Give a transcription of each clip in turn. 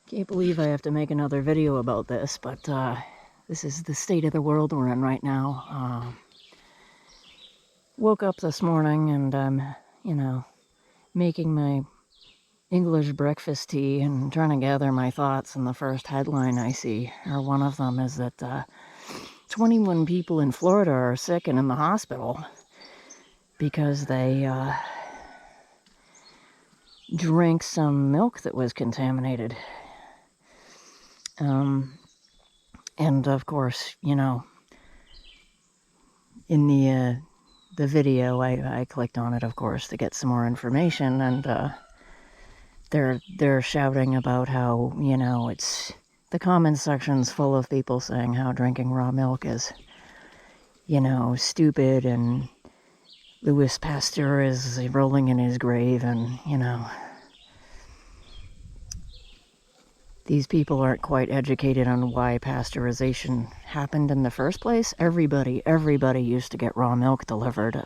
Can't believe I have to make another video about this, but this is the state of the world we're in right now. Woke up this morning and I'm, making my English breakfast tea and trying to gather my thoughts, and the first headline I see, or one of them, is that 21 people in Florida are sick and in the hospital because they drank some milk that was contaminated. And of course, in the video, I clicked on it, of course, to get some more information, and they're shouting about how, it's the comment section's full of people saying how drinking raw milk is, stupid, and Louis Pasteur is rolling in his grave, and, these people aren't quite educated on why pasteurization happened in the first place. Everybody used to get raw milk delivered.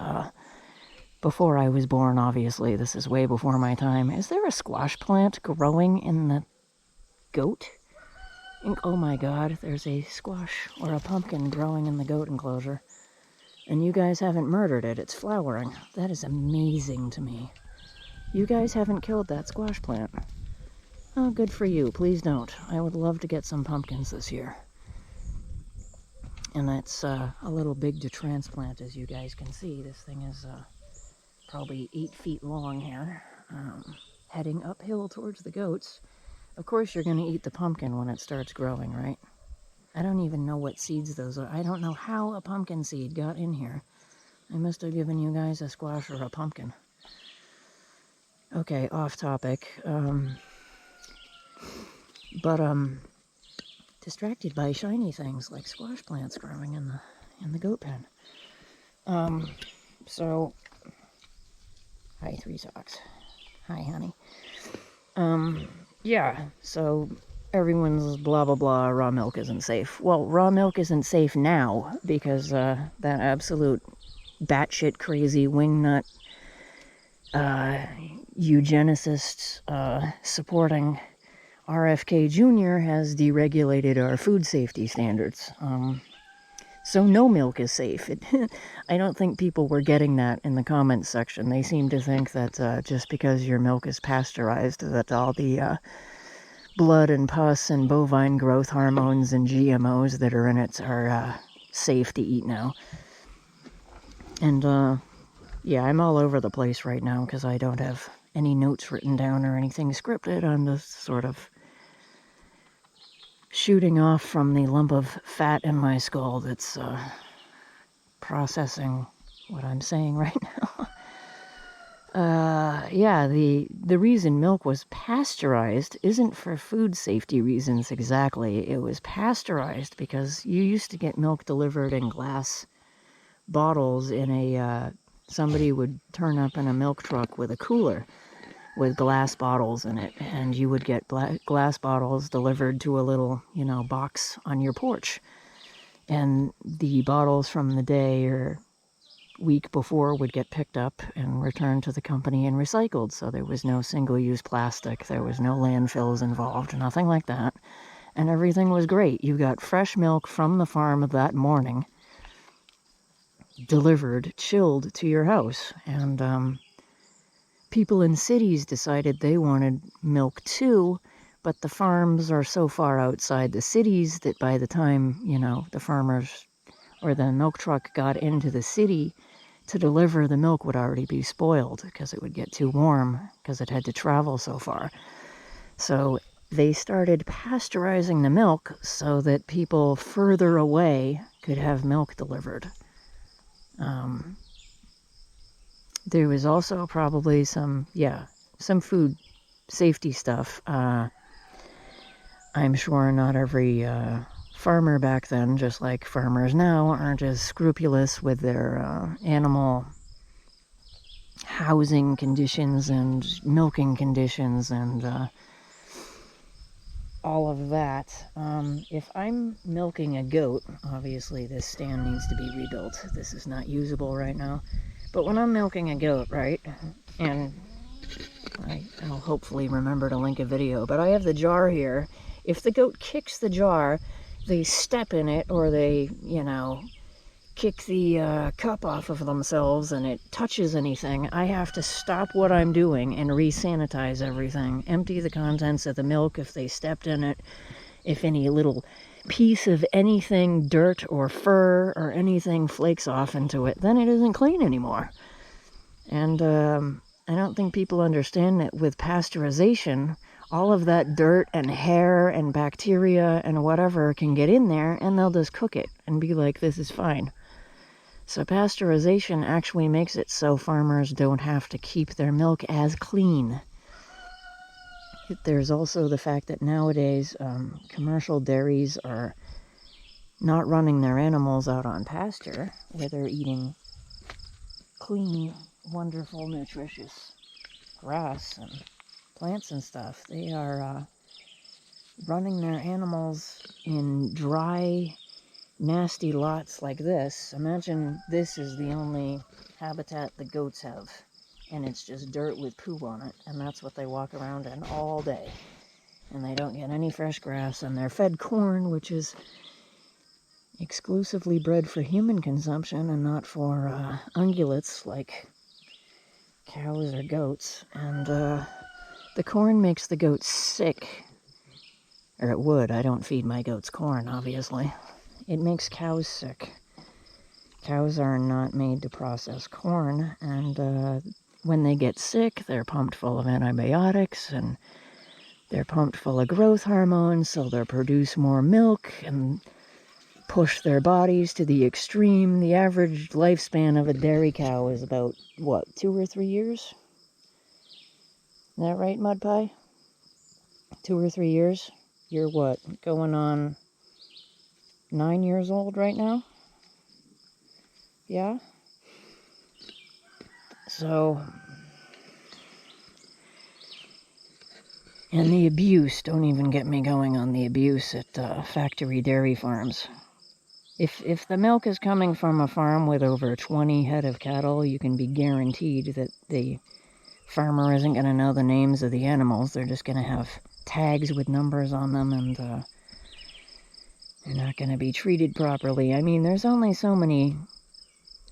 Before I was born, obviously. This is way before my time. Is there a squash plant growing in the goat? Oh my god, there's a squash or a pumpkin growing in the goat enclosure. And you guys haven't murdered it. It's flowering. That is amazing to me. You guys haven't killed that squash plant. Oh, good for you. Please don't. I would love to get some pumpkins this year. And that's a little big to transplant, as you guys can see. This thing is probably 8 feet long here, heading uphill towards the goats. Of course, you're going to eat the pumpkin when it starts growing, right? I don't even know what seeds those are. I don't know how a pumpkin seed got in here. I must have given you guys a squash or a pumpkin. Okay, off topic. But distracted by shiny things like squash plants growing in the goat pen. So, hi, 3 socks. Hi, honey. Yeah, so everyone's blah blah blah, raw milk isn't safe. Well, raw milk isn't safe now because that absolute batshit crazy wingnut eugenicist supporting RFK Jr. has deregulated our food safety standards. So no milk is safe. I don't think people were getting that in the comments section. They seem to think that just because your milk is pasteurized, that all the blood and pus and bovine growth hormones and GMOs that are in it are safe to eat now. And yeah, I'm all over the place right now because I don't have any notes written down or anything scripted. I'm just sort of shooting off from the lump of fat in my skull that's processing what I'm saying right now. Yeah, the reason milk was pasteurized isn't for food safety reasons exactly. It was pasteurized because you used to get milk delivered in glass bottles in a, somebody would turn up in a milk truck with a cooler with glass bottles in it, and you would get glass bottles delivered to a little, box on your porch. And the bottles from the day or week before would get picked up and returned to the company and recycled. So there was no single-use plastic, there was no landfills involved, nothing like that. And everything was great. You got fresh milk from the farm that morning, delivered, chilled to your house. And people in cities decided they wanted milk too, but the farms are so far outside the cities that by the time, the farmers or the milk truck got into the city to deliver, the milk would already be spoiled because it would get too warm because it had to travel so far. So they started pasteurizing the milk so that people further away could have milk delivered. There was also probably some food safety stuff. I'm sure not every farmer back then, just like farmers now, aren't as scrupulous with their animal housing conditions and milking conditions and all of that. If I'm milking a goat, obviously this stand needs to be rebuilt. This is not usable right now. But when I'm milking a goat, right, and I'll hopefully remember to link a video, but I have the jar here. If the goat kicks the jar, they step in it, or they, kick the cup off of themselves and it touches anything, I have to stop what I'm doing and re-sanitize everything. Empty the contents of the milk if they stepped in it. If any little piece of anything, dirt or fur or anything flakes off into it, then it isn't clean anymore. And I don't think people understand that with pasteurization, all of that dirt and hair and bacteria and whatever can get in there, and they'll just cook it and be like, this is fine. So pasteurization actually makes it so farmers don't have to keep their milk as clean. There's also the fact that nowadays commercial dairies are not running their animals out on pasture, where they're eating clean, wonderful, nutritious grass and plants and stuff. They are running their animals in dry, nasty lots like this. Imagine this is the only habitat the goats have, and it's just dirt with poo on it, and that's what they walk around in all day. And they don't get any fresh grass, and they're fed corn, which is exclusively bred for human consumption and not for ungulates like cows or goats. And the corn makes the goats sick, or it would. I don't feed my goats corn, obviously. It makes cows sick. Cows are not made to process corn, and when they get sick, they're pumped full of antibiotics, and they're pumped full of growth hormones, so they'll produce more milk and push their bodies to the extreme. The average lifespan of a dairy cow is about, 2 or 3 years? Is that right, Mud Pie? 2 or 3 years? You're what, going on 9 years old right now? Yeah? So, and the abuse, don't even get me going on the abuse at factory dairy farms. If the milk is coming from a farm with over 20 head of cattle, you can be guaranteed that the farmer isn't going to know the names of the animals. They're just going to have tags with numbers on them, and they're not going to be treated properly. I mean, there's only so many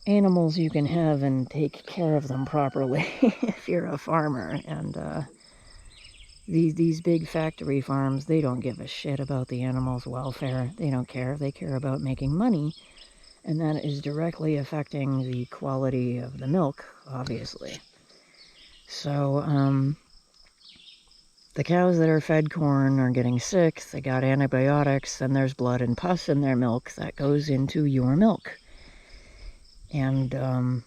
animals you can have and take care of them properly if you're a farmer. And these big factory farms, they don't give a shit about the animals' welfare. They don't care. They care about making money, and that is directly affecting the quality of the milk, obviously. So, the cows that are fed corn are getting sick. They got antibiotics, and there's blood and pus in their milk that goes into your milk. And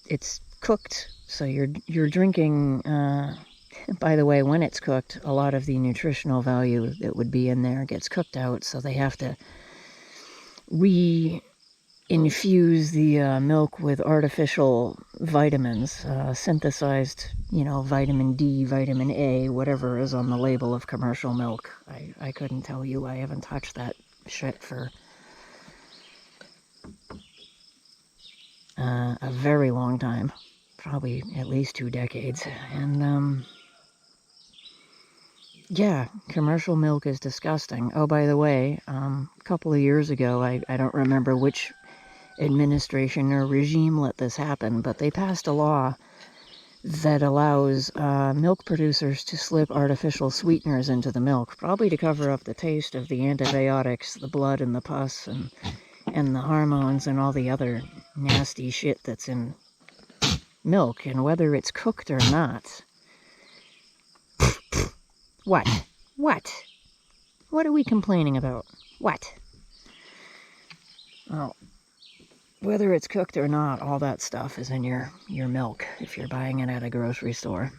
it's cooked, so you're drinking. By the way, when it's cooked, a lot of the nutritional value that would be in there gets cooked out, so they have to infuse the milk with artificial vitamins, synthesized, vitamin D, vitamin A, whatever is on the label of commercial milk. I couldn't tell you. I haven't touched that shit for a very long time, probably at least 2 decades. And yeah, commercial milk is disgusting. Oh, by the way, a couple of years ago, I don't remember which administration or regime let this happen, but they passed a law that allows milk producers to slip artificial sweeteners into the milk, probably to cover up the taste of the antibiotics, the blood and the pus, and the hormones and all the other nasty shit that's in milk. And whether it's cooked or not... What? What are we complaining about? What? Oh, whether it's cooked or not, all that stuff is in your milk if you're buying it at a grocery store.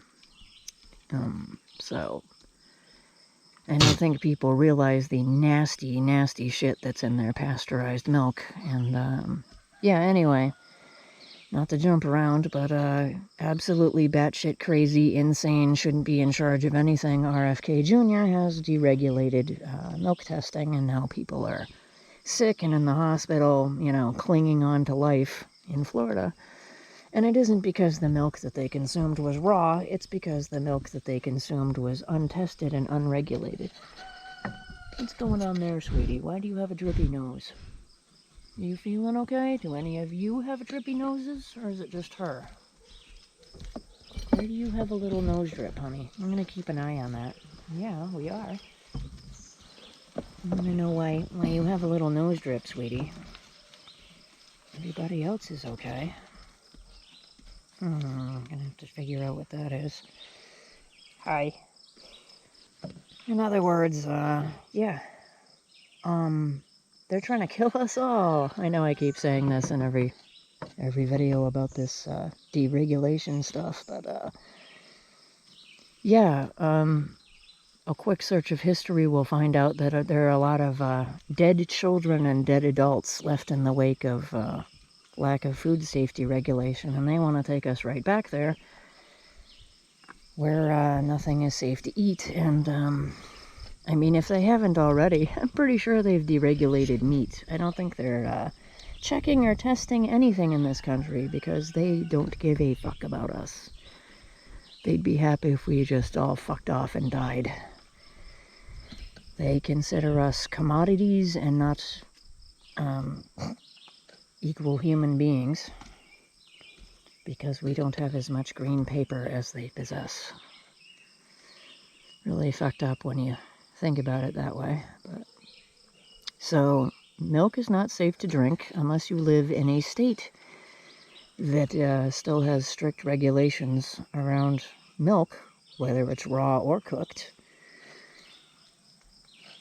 So, I don't think people realize the nasty, nasty shit that's in their pasteurized milk. And, yeah, anyway, not to jump around, but absolutely batshit crazy, insane, shouldn't be in charge of anything. RFK Jr. has deregulated milk testing, and now people are sick and in the hospital, clinging on to life in Florida. And it isn't because the milk that they consumed was raw, it's because the milk that they consumed was untested and unregulated. What's going on there, sweetie? Why do you have a drippy nose? Are you feeling okay? Do any of you have drippy noses, or is it just her? Why do you have a little nose drip, honey? I'm gonna keep an eye on that. Yeah, we are. I wanna know why you have a little nose drip, sweetie. Everybody else is okay. I'm gonna have to figure out what that is. Hi. In other words, yeah. They're trying to kill us all. I know I keep saying this in every video about this, deregulation stuff, but, yeah, a quick search of history will find out that there are a lot of, dead children and dead adults left in the wake of, lack of food safety regulation, and they want to take us right back there, where, nothing is safe to eat, and, I mean, if they haven't already, I'm pretty sure they've deregulated meat. I don't think they're, checking or testing anything in this country because they don't give a fuck about us. They'd be happy if we just all fucked off and died. They consider us commodities and not equal human beings because we don't have as much green paper as they possess. Really fucked up when you think about it that way. But so milk is not safe to drink unless you live in a state that still has strict regulations around milk, whether it's raw or cooked.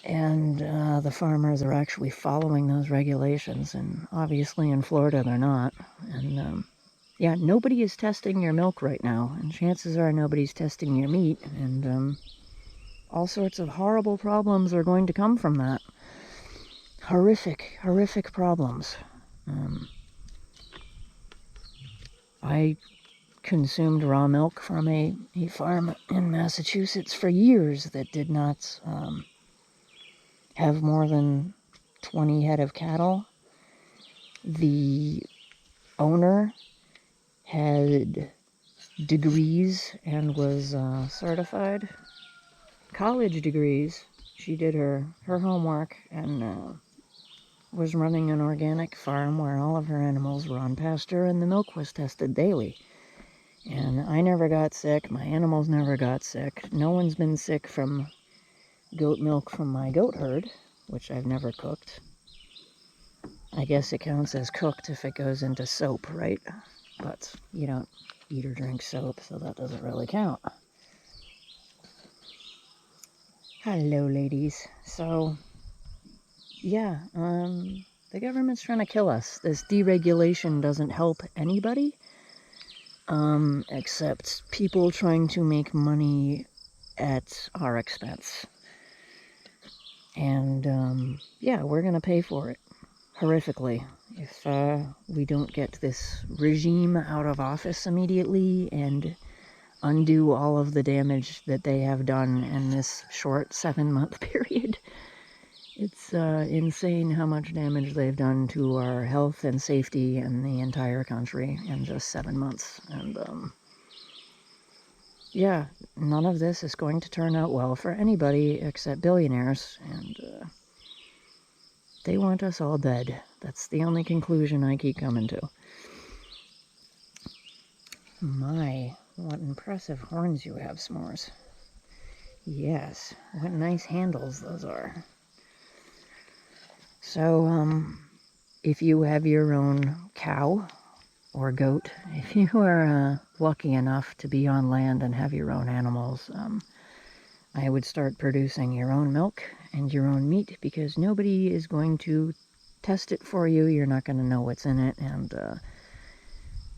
And the farmers are actually following those regulations, and obviously in Florida they're not. And yeah, nobody is testing your milk right now, and chances are nobody's testing your meat, and all sorts of horrible problems are going to come from that. Horrific problems. I consumed raw milk from a farm in Massachusetts for years that did not have more than 20 head of cattle. The owner had degrees and was certified. College degrees. She did her homework and was running an organic farm where all of her animals were on pasture and the milk was tested daily. And I never got sick, my animals never got sick. No one's been sick from goat milk from my goat herd, which I've never cooked. I guess it counts as cooked if it goes into soap, right? But you don't eat or drink soap, so that doesn't really count. Hello, ladies. So, yeah, the government's trying to kill us. This deregulation doesn't help anybody, except people trying to make money at our expense. And, yeah, we're gonna pay for it. Horrifically, if we don't get this regime out of office immediately and undo all of the damage that they have done in this short 7-month period. It's insane how much damage they've done to our health and safety in the entire country in just 7 months. And yeah, none of this is going to turn out well for anybody except billionaires, and they want us all dead. That's the only conclusion I keep coming to. My, what impressive horns you have, S'mores. Yes, what nice handles those are. So, if you have your own cow or goat, if you are lucky enough to be on land and have your own animals, I would start producing your own milk and your own meat, because nobody is going to test it for you. You're not going to know what's in it, and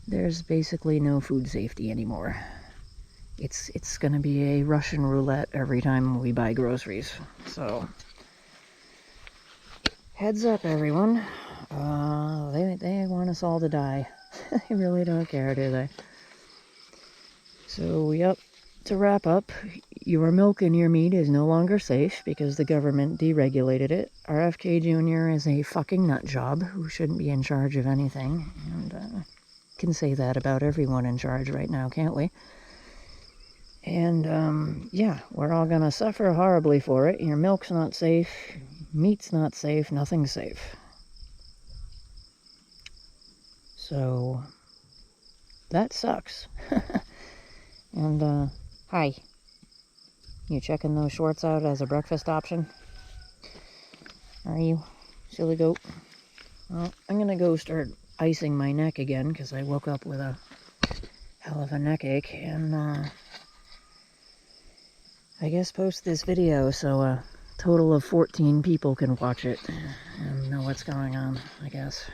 there's basically no food safety anymore. It's going to be a Russian roulette every time we buy groceries. So, heads up, everyone. They want us all to die. They really don't care, do they? So, yep. To wrap up, your milk and your meat is no longer safe because the government deregulated it. RFK Jr. is a fucking nut job who shouldn't be in charge of anything. And can say that about everyone in charge right now, can't we? And, yeah, we're all gonna suffer horribly for it. Your milk's not safe, meat's not safe, nothing's safe. So, that sucks. And, hi. You checking those shorts out as a breakfast option? Are you, silly goat? Well, I'm gonna go start icing my neck again, because I woke up with a hell of a neck ache, and, I guess post this video so a total of 14 people can watch it and know what's going on, I guess.